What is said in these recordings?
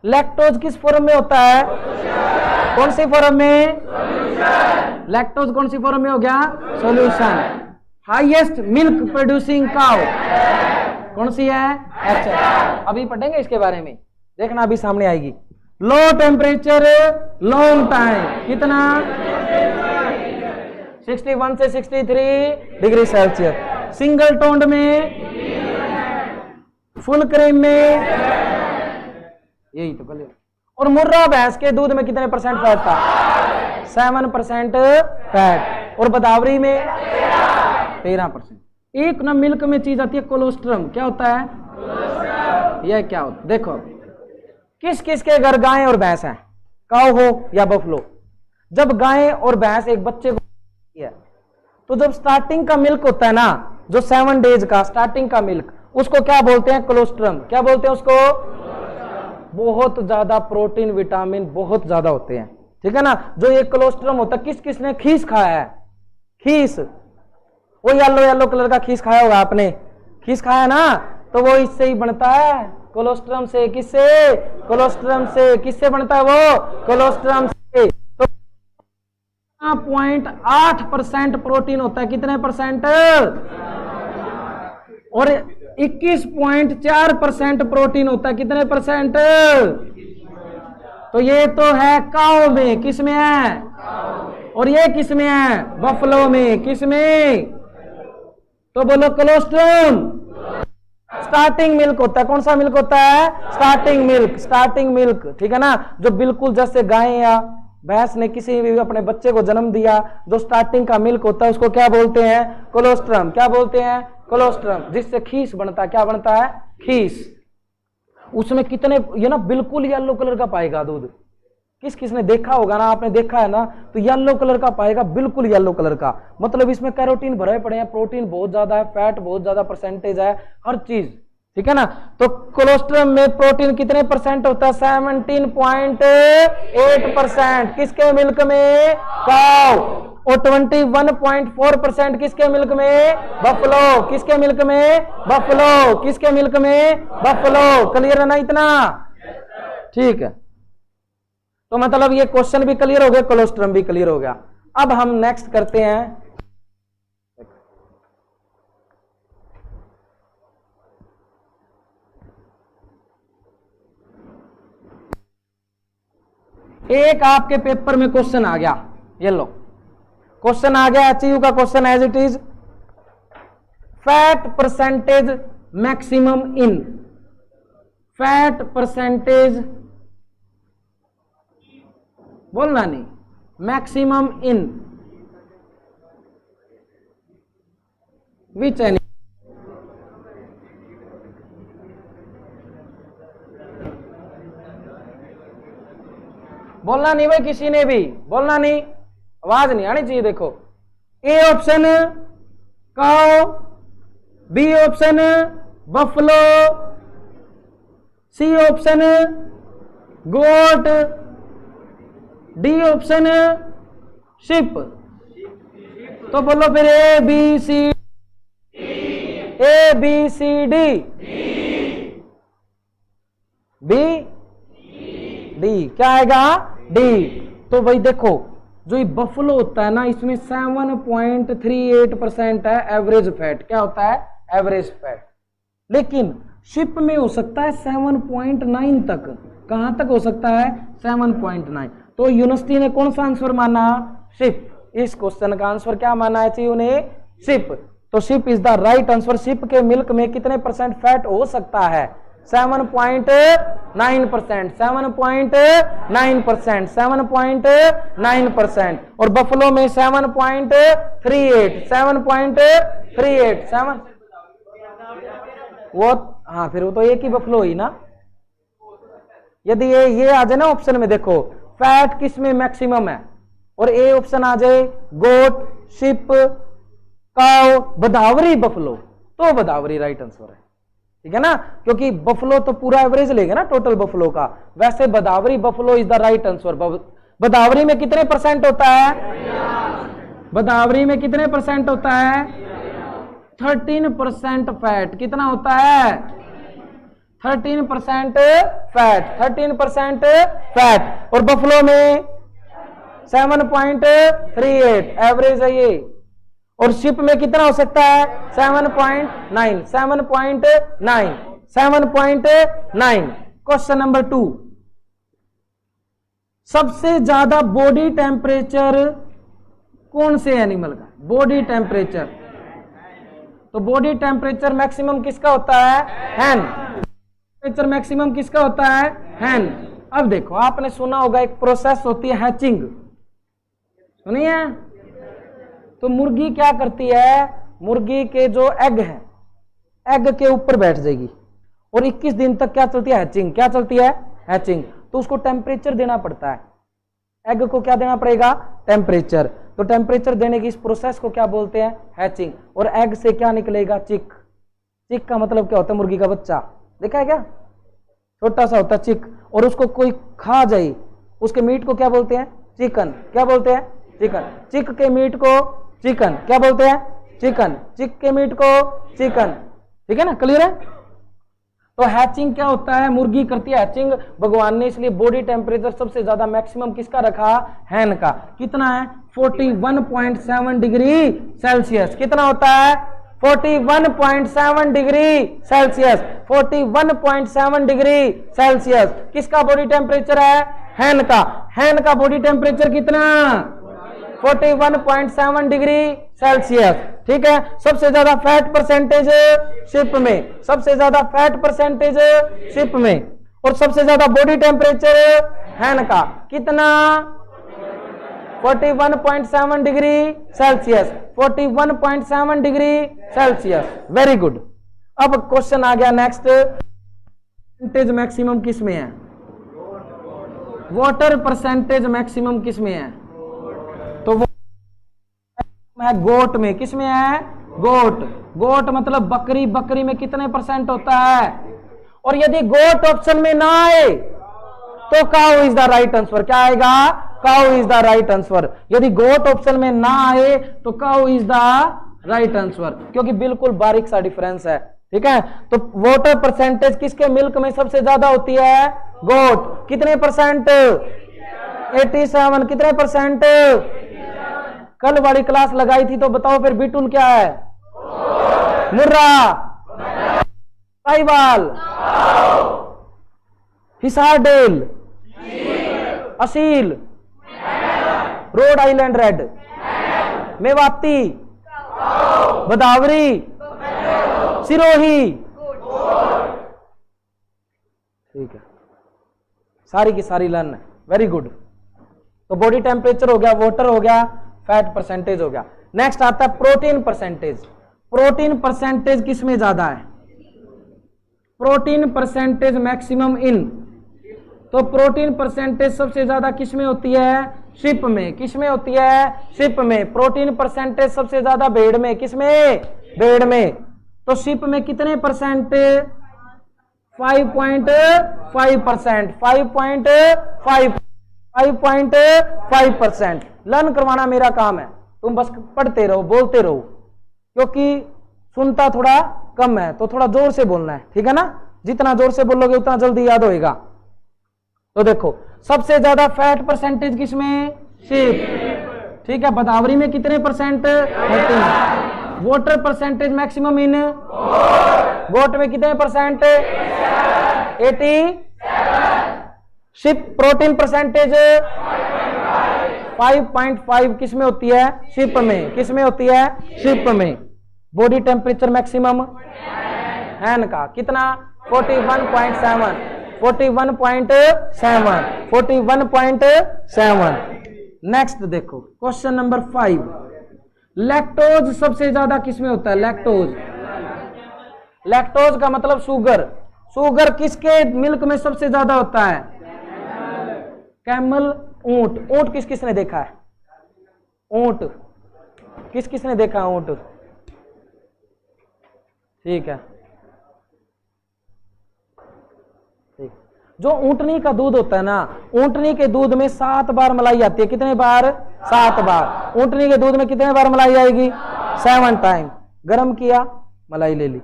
Lactose किस form में होता है? कौन सी फॉर्म में? लैक्टोज कौन सी फॉर्म में हो गया? Solution. Highest milk producing cow कौन सी है? HF। अभी पढ़ेंगे इसके बारे में, देखना अभी सामने आएगी। लो टेम्परेचर लॉन्ग टाइम कितना? 61 से 63 डिग्री सेल्सियस। सिंगल टोन्ड में, फुल क्रीम में, यही तो कल। और मुर्रा भैंस के दूध में कितने परसेंट फैट था? 7% फैट। और बदावरी में 13%। एक ना मिल्क में चीज आती है कोलोस्ट्रम, क्या होता है? यह क्या होता है? देखो किस किस के घर गाय और भैंस है, काऊ हो या बफलो। जब गाय और भैंस एक बच्चे को है, तो जब स्टार्टिंग का मिल्क होता है ना, जो 7 डेज का स्टार्टिंग का मिल्क, उसको क्या बोलते हैं? कोलोस्ट्रम। क्या बोलते हैं उसको? बहुत ज्यादा प्रोटीन विटामिन बहुत ज्यादा होते हैं, ठीक है ना। जो ये कोलोस्ट्रम होता है, किस किस ने खीस खाया है? खीस, वो येलो येलो कलर का खीस खाया होगा आपने, खीस खाया ना, तो वो इससे ही बनता है, कोलोस्ट्रम से। किससे? कोलोस्ट्रम से। किससे बनता है वो? कोलोस्ट्रम से। तो 0.8% प्रोटीन होता है। कितने परसेंट? और 21.4% प्रोटीन होता है। कितने परसेंट? तो ये तो है काऊ में, किस में है? और ये किस में है? बफलो में। किस में? तो बोलो कोलोस्ट्रम। स्टार्टिंग मिल्क होता है। कौन सा मिल्क होता है? Starting milk. स्टार्टिंग मिल्क, ठीक है ना। जो बिल्कुल जैसे गाय या भैंस ने किसी भी अपने बच्चे को जन्म दिया, जो स्टार्टिंग का मिल्क होता है, उसको क्या बोलते हैं? कोलोस्ट्रम। क्या बोलते हैं? कोलोस्ट्रम। जिससे खीस बनता है। क्या बनता है? खीस। उसमें कितने, ये ना बिल्कुल येलो कलर का पाएगा दूध। किस किस ने देखा होगा ना, आपने देखा है ना, तो येलो कलर का पाएगा, बिल्कुल येलो कलर का। मतलब इसमें कैरोटीन भरे पड़े हैं, प्रोटीन बहुत ज्यादा है, फैट बहुत ज्यादा परसेंटेज है, हर चीज, ठीक है ना। तो कोलोस्ट्रम में प्रोटीन कितने परसेंट होता है? 17.8%। किसके मिल्क में? काऊ। और 21.4% किसके मिल्क में? बफलो। किसके मिल्क में? बफलो। किसके मिल्क में? बफलो। क्लियर है ना इतना? ठीक है। तो मतलब ये क्वेश्चन भी क्लियर हो गया, कोलोस्ट्रम भी क्लियर हो गया। अब हम नेक्स्ट करते हैं, एक आपके पेपर में क्वेश्चन आ गया, ये लो क्वेश्चन आ गया, एचयू का question as it is. Fat percentage maximum in, fat percentage, बोलना नहीं, मैक्सिमम इन विच एनी, बोलना नहीं भाई, किसी ने भी बोलना नहीं, आवाज नहीं आनी चाहिए। देखो, A option cow, B option buffalo, C option goat, D option sheep. तो बोलो फिर A B C, A B C D, B D, क्या आएगा? डी। तो भाई देखो, जो ये बफलो होता है ना, इसमें 7.38% है एवरेज फैट। क्या होता है? Average fat. लेकिन शिप में हो सकता है 7.9 तक। कहां तक हो सकता है? 7.9। तो यूनिवर्सिटी ने कौन सा आंसर माना? शिप। इस क्वेश्चन का आंसर क्या माना है चाहिए उन्हें? शिप। तो ship is the right answer. Ship के मिल्क में कितने परसेंट फैट हो सकता है? 7.9%, 7.9%, 7.9%। और बफलो में 7.38, 7.38, 7। वो हाँ, फिर वो तो एक ही बफलो ही ना। यदि ये आ जाए ना ऑप्शन में, देखो फैट किस में मैक्सिमम है, और ए ऑप्शन आ जाए गोट, शिप, काऊ, बदावरी, बफलो, तो बदावरी राइट आंसर है, ठीक है ना। क्योंकि बफलो तो पूरा एवरेज लेगा ना टोटल बफलो का, वैसे Badavari buffalo is the right answer. Badavari में कितने परसेंट होता है? बदावरी में कितने परसेंट होता है? 13% फैट। कितना होता है? 13% फैट, 13% फैट। और बफलो में 7.38 एवरेज है ये। और शिप में कितना हो सकता है? 7.9, 7.9, 7.9। क्वेश्चन नंबर 2, सबसे ज्यादा बॉडी टेम्परेचर कौन से एनिमल का? बॉडी टेम्परेचर, तो बॉडी टेम्परेचर मैक्सिमम किसका होता है? हैन। टेम्परेचर मैक्सिमम किसका होता है? हैन। अब देखो, आपने सुना होगा एक प्रोसेस होती है हैचिंग, सुनिए। तो मुर्गी क्या करती है? मुर्गी के जो एग है, एग के ऊपर बैठ जाएगी और 21 दिन तक क्या चलती है? हैचिंग। क्या चलती है? हैचिंग। तो उसको टेम्परेचर देना पड़ता है, एग को क्या देना पड़ेगा? टेम्परेचर। तो टेम्परेचर देने की इस प्रोसेस को क्या बोलते हैं? हैचिंग। और एग से क्या निकलेगा? चिक। चिक का मतलब क्या होता है? मुर्गी का बच्चा। देखा है क्या? छोटा सा होता है चिक। और उसको कोई खा जाए, उसके मीट को क्या बोलते हैं? चिकन। क्या बोलते हैं? चिकन। चिक के मीट को चिकन। क्या बोलते हैं? चिकन। चिक के मीट को चिकन। ठीक है ना? क्लियर है? तो हैचिंग क्या होता है? मुर्गी करती है हैचिंग। भगवान ने इसलिए बॉडी टेम्परेचर सबसे ज्यादा मैक्सिमम किसका रखा? हैन का। कितना है? 41.7 डिग्री सेल्सियस। कितना होता है? 41.7 डिग्री सेल्सियस। 41.7 डिग्री सेल्सियस किसका बॉडी टेम्परेचर है? हैन का। हैन का बॉडी टेम्परेचर कितना? 41.7 डिग्री सेल्सियस। ठीक है। सबसे ज्यादा फैट परसेंटेज शिप में, सबसे ज्यादा फैट परसेंटेज शिप में। और सबसे ज्यादा बॉडी टेम्परेचर हैन का। कितना? 41.7 degree Celsius. 41.7 degree Celsius. Very good. अब क्वेश्चन आ गया नेक्स्ट, परसेंटेज मैक्सिमम किस में है? वाटर परसेंटेज मैक्सिमम किस में है? तो वो है गोट में। किस में है? गोट। गोट मतलब बकरी। बकरी में कितने परसेंट होता है? और यदि गोट ऑप्शन में ना आए तो cow is the right answer. क्या आएगा? Cow is the right answer. यदि गोट ऑप्शन में ना आए तो cow is the right answer, क्योंकि बिल्कुल बारीक सा डिफरेंस है। ठीक है। तो वाटर परसेंटेज किसके मिल्क में सबसे ज्यादा होती है? गोट। कितने परसेंट? 87। कितने परसेंट? कल वाली क्लास लगाई थी तो बताओ फिर बिटुल क्या है? Murrah, Sahiwal, Hisardale, Aseel, Rhode Island Red, Mewati, Badavari, Sirohi. ठीक है, सारी की सारी लर्न है। Very good. तो बॉडी टेम्परेचर हो गया, वाटर हो गया, फैट परसेंटेज हो गया। नेक्स्ट आता है प्रोटीन परसेंटेज। प्रोटीन परसेंटेज किसमें ज्यादा है? प्रोटीन परसेंटेज मैक्सिमम इन, तो प्रोटीन परसेंटेज सबसे ज्यादा किसमें होती है? शिप में। किसमें होती है? शिप में। प्रोटीन परसेंटेज सबसे ज्यादा भेड़ में। किसमें? भेड़ में। तो शिप में कितने परसेंट? 5.5%। 5.5%। लर्न करवाना मेरा काम है, तुम बस पढ़ते रहो, बोलते रहो, क्योंकि सुनता थोड़ा कम है, तो थोड़ा जोर से बोलना है। ठीक है ना? जितना जोर से बोलोगे उतना जल्दी याद होएगा। तो देखो, सबसे ज्यादा फैट परसेंटेज किसमें? शिप। ठीक है। बदावरी में कितने percent? 13। Water percentage maximum in goat में कितने परसेंट? 80। शिप प्रोटीन परसेंटेज 5.5 किसमें होती है? शिप में। किसमें होती है? शिप में। बॉडी टेम्परेचर मैक्सिमम हैन का कितना? 41.7। 41.7। 41.7। नेक्स्ट देखो क्वेश्चन नंबर 5। लैक्टोज सबसे ज्यादा किसमें होता है? लैक्टोज। लैक्टोज का मतलब शुगर। शुगर किसके मिल्क में सबसे ज्यादा होता है? कैमल, ऊंट। ऊंट किस किसने देखा है? ऊंट किस किसने देखा है? ऊंट। ठीक है। ठीक। जो ऊंटनी का दूध होता है ना, ऊंटनी के दूध में 7 बार मलाई आती है। कितने बार? 7 बार। ऊंटनी के दूध में कितने बार मलाई आएगी? 7 टाइम। गर्म किया, मलाई ले ली,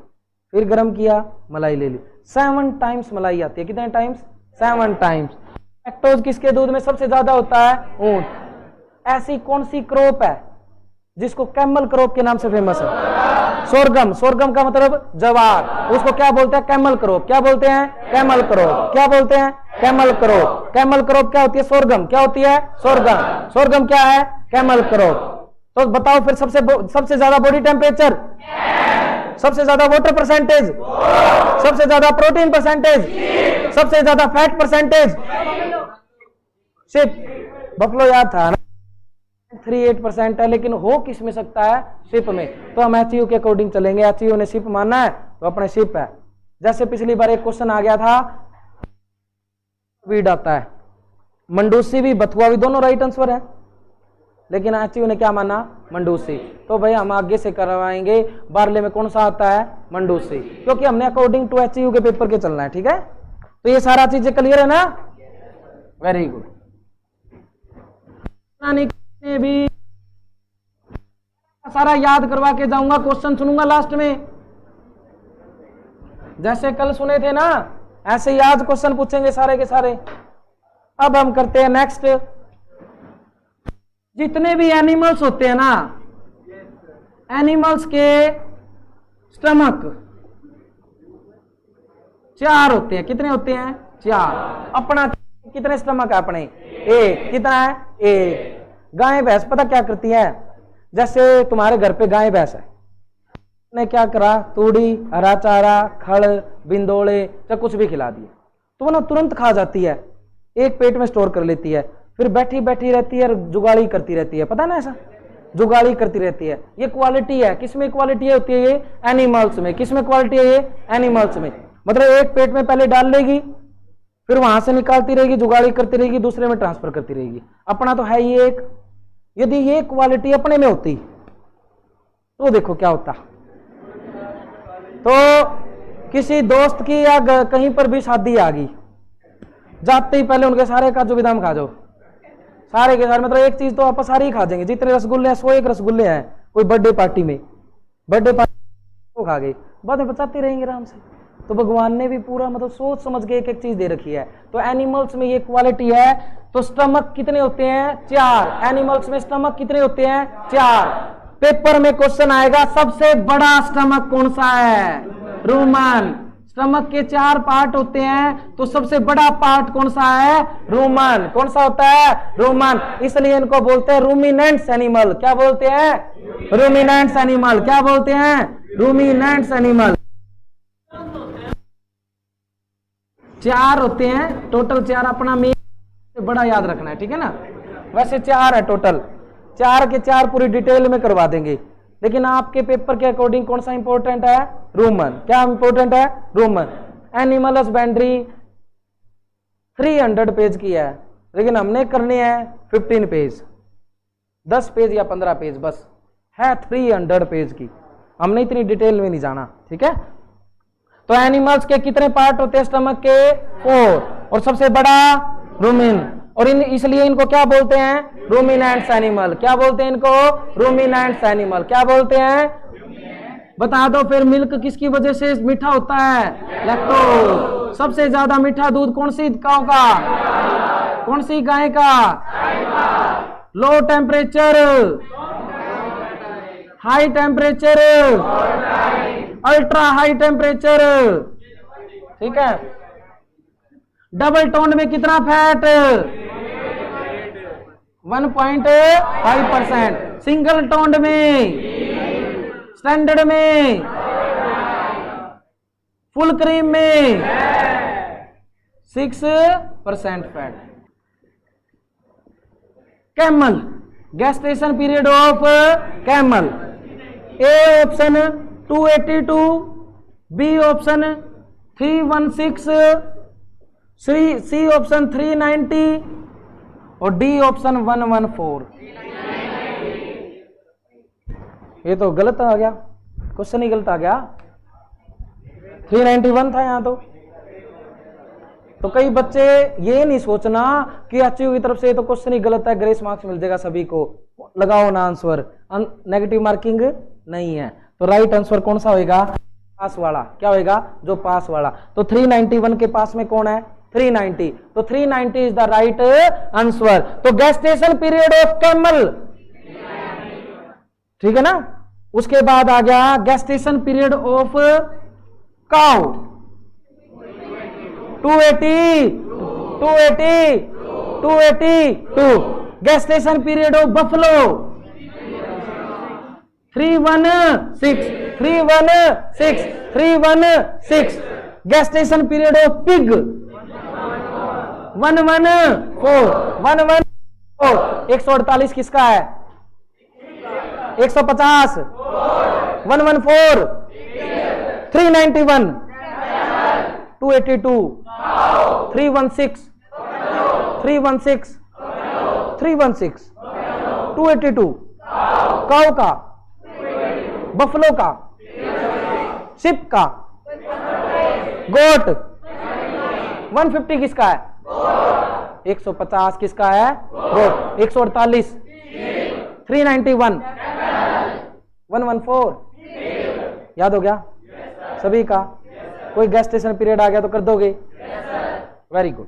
फिर गर्म किया, मलाई ले ली, 7 टाइम्स मलाई आती है। कितने टाइम्स? 7 टाइम्स। लैक्टोज किसके दूध में सबसे ज्यादा होता है? ऊंट। ऐसी कौन सी क्रॉप है जिसको कैमल क्रॉप के नाम से फेमस है? सोरगम। सोरगम का मतलब जवार, उसको क्या बोलते हैं? Camel crop. क्या बोलते हैं? Camel crop. क्या बोलते हैं? Camel crop. कैमल क्रॉप क्या होती है? सोरगम। क्या होती है? सोरगम। सोरगम क्या है? Camel crop. तो बताओ फिर सबसे ज्यादा बॉडी टेम्परेचर, सबसे ज्यादा वाटर परसेंटेज, सबसे ज्यादा प्रोटीन परसेंटेज, सबसे ज्यादा फैट परसेंटेज? शिप। बफलो याद था ना, 38% है, लेकिन हो किस में सकता है? शिप में। तो हम एचयू के अकॉर्डिंग चलेंगे। एचयू ने शिप माना है तो अपने शिप है। जैसे पिछली बार एक क्वेश्चन आ गया था, वीड आता है, मंडूसी भी बथुआ भी दोनों राइट आंसर है, लेकिन एचयू ने क्या माना? मंडूसी। तो भाई हम आगे से करवाएंगे बारले में कौन सा आता है? मंडूसी, क्योंकि हमने अकॉर्डिंग टू एचयू के पेपर के चलना है। ठीक है, तो ये सारा चीजें क्लियर है ना? Very good. भी सारा याद करवा के जाऊंगा, क्वेश्चन सुनूंगा लास्ट में, जैसे कल सुने थे ना, ऐसे ही आज क्वेश्चन पूछेंगे सारे के सारे। अब हम करते हैं नेक्स्ट। जितने भी एनिमल्स होते हैं ना, एनिमल्स के स्टमक 4 होते हैं। कितने होते हैं? 4। अपना कितने स्टमक है? अपने 1। कितना है? 1। गाय भैंस पता क्या करती है? जैसे तुम्हारे घर पे गाय भैंस है, ने क्या करा? तूड़ी, हरा चारा, खड़, बिंदोले, चाहे कुछ भी खिला दिया तो वो ना तुरंत खा जाती है, एक पेट में स्टोर कर लेती है, फिर बैठी बैठी रहती है और जुगाड़ी करती रहती है। पता ना, ऐसा जुगाड़ी करती रहती है। ये क्वालिटी है। किसमें क्वालिटी होती है? ये एनिमल्स में। किसमें क्वालिटी है? ये एनिमल्स में। मतलब एक पेट में पहले डाल लेगी, फिर वहां से निकालती रहेगी, जुगाड़ी करती रहेगी, दूसरे में ट्रांसफर करती रहेगी। अपना तो है ही एक। यदि ये क्वालिटी अपने में होती तो देखो क्या होता। तो किसी दोस्त की या कहीं पर भी शादी आ गई, जाते ही पहले उनके सारे काजू बादाम खा जाओ, सारे के सारे। मतलब एक चीज तो आप सारी ही खा जाएंगे, जितने रसगुल्ले हैं 101 रसगुल्ले हैं कोई बर्थडे पार्टी में, बर्थडे पार्टी को खा गए, बाद में बचाते रहेंगे आराम से। तो भगवान ने भी पूरा मतलब सोच समझ के एक एक चीज दे रखी है। तो एनिमल्स में ये क्वालिटी है। तो स्टमक कितने होते हैं? 4। एनिमल्स में स्टमक कितने होते हैं? 4। पेपर में क्वेश्चन आएगा सबसे बड़ा स्टमक कौन सा है? रूमन। स्टमक के 4 पार्ट होते हैं, तो सबसे बड़ा पार्ट कौन सा है? रूमन। कौन सा होता है? रूमन। इसलिए इनको बोलते हैं रूमिनेंट्स एनिमल। क्या बोलते हैं? Ruminants animal. क्या बोलते हैं? Ruminants animal. 4 होते हैं टोटल, 4 अपना में बड़ा याद रखना है। ठीक है ना? वैसे 4 है टोटल, 4 के 4 पूरी डिटेल में करवा देंगे, लेकिन आपके पेपर के अकॉर्डिंग कौन सा इंपॉर्टेंट है? रूमन। क्या इंपॉर्टेंट है? रूमन। एनिमल हस्बेंड्री 300 पेज की है, लेकिन हमने करनी है 15 पेज, 10 पेज या 15 पेज बस है, 300 पेज की। हमने इतनी डिटेल में नहीं जाना। ठीक है? तो एनिमल्स के कितने पार्ट होते हैं स्टमक के? 4। और सबसे बड़ा रूमिन। और इसलिए इनको क्या बोलते हैं? Ruminants animal. क्या बोलते हैं इनको? Ruminants animal. क्या बोलते हैं? बता दो फिर। मिल्क किसकी वजह से मीठा होता है? लैक्टोज। सबसे ज्यादा मीठा दूध कौन सी गाय का? कौन सी गाय का? Low temperature, high temperature, ultra high temperature. ठीक है? डबल टोन में कितना फैट? 1.5%। सिंगल टोन में, स्टैंडर्ड में, फुल क्रीम में 6% फैट। Camel, gestation period of camel. A option 282, B option 316, C option 390 और डी ऑप्शन 114। ये तो गलत आ गया, क्वेश्चन ही गलत आ गया। 391 था यहां तो कई बच्चे ये नहीं सोचना कि एचयू की तरफ से तो क्वेश्चन ही गलत है, ग्रेस मार्क्स मिल जाएगा सभी को, लगाओ ना आंसर, नेगेटिव मार्किंग नहीं है। तो राइट आंसर कौन सा होगा? पास वाला क्या होएगा, जो पास वाला। तो 391 के पास में कौन है, 390, तो 390 इज द राइट आंसर। तो गेस्टेशन पीरियड ऑफ कैमल, ठीक है ना। उसके बाद आ गया gestation period of cow, 282। Gestation period of buffalo 316। Gestation period of pig 114। 148 किसका है, 150, 114, 391, 282, 316, 282, काउ का, बफलो का, शिप का, गोट 150 किसका है, 150 किसका है, गोट। 148, 391, 114, याद हो गया सभी का। कोई गेस्टेशन पीरियड आ गया तो कर दोगे, वेरी गुड।